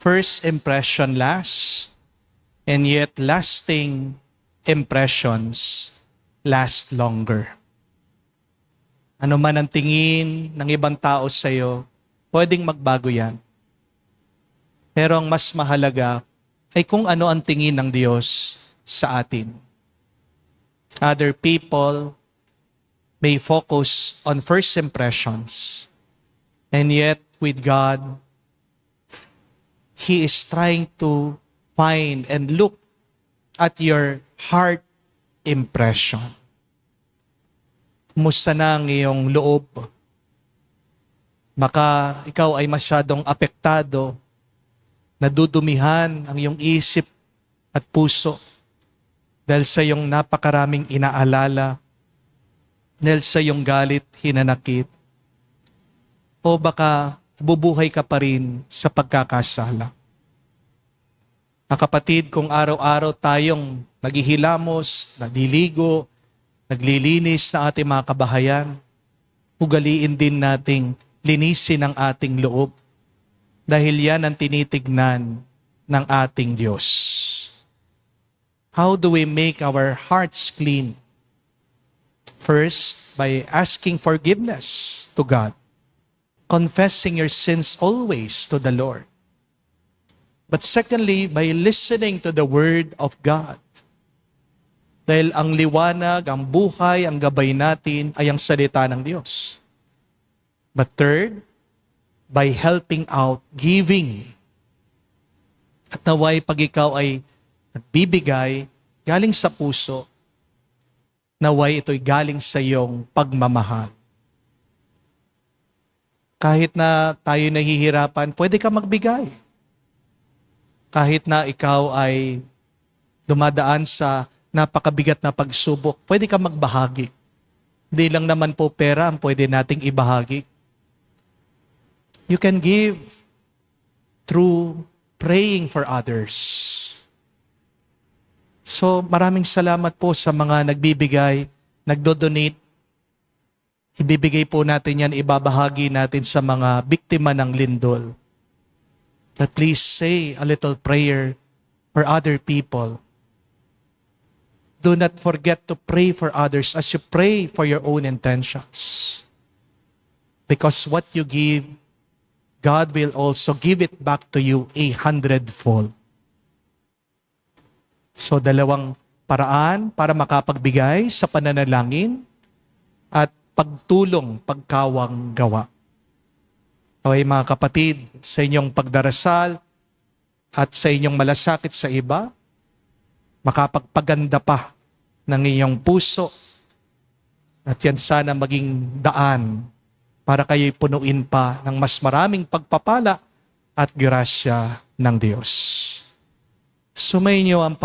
first impression last, and yet lasting impressions last longer. Ano man ang tingin ng ibang tao sa iyo, pwedeng magbago yan. Pero ang mas mahalaga ay kung ano ang tingin ng Diyos sa atin. Other people may focus on first impressions, and yet with God, He is trying to find and look at your heart impression. Kumusta na ang iyong loob? Baka ikaw ay masyadong apektado, nadudumihan ang iyong isip at puso dahil sa iyong napakaraming inaalala, dahil sa iyong galit, hinanakit. O baka bubuhay ka pa rin sa pagkakasala. Kapatid, kung araw-araw tayong naghihilamos, naliligo, naglilinis ng ating mga kabahayan, ugaliin din nating linisin ang ating loob dahil yan ang tinitignan ng ating Diyos. How do we make our hearts clean? First, by asking forgiveness to God. Confessing your sins always to the Lord. But secondly, by listening to the Word of God. Dahil ang liwanag, ang buhay, ang gabay natin ay ang salita ng Diyos. But third, by helping out, giving. At naway pag ikaw ay nagbibigay, galing sa puso, naway ito'y galing sa iyong pagmamahal. Kahit na tayo nahihirapan, pwede ka magbigay. Kahit na ikaw ay dumadaan sa napakabigat na pagsubok, pwede ka magbahagi. Hindi lang naman po pera ang pwede nating ibahagi. You can give through praying for others. So maraming salamat po sa mga nagbibigay, nagdo-donate. Ibibigay po natin yan, ibabahagi natin sa mga biktima ng lindol. But please say a little prayer for other people. Do not forget to pray for others as you pray for your own intentions. Because what you give, God will also give it back to you 100-fold. So dalawang paraan para makapagbigay sa pananalangin at pagtulong, pagkawang gawa. Okay mga kapatid, sa inyong pagdarasal at sa inyong malasakit sa iba, makapagpaganda pa ng inyong puso at yan sana maging daan para kayo'y punuin pa ng mas maraming pagpapala at grasya ng Diyos. Sumayin niyo ang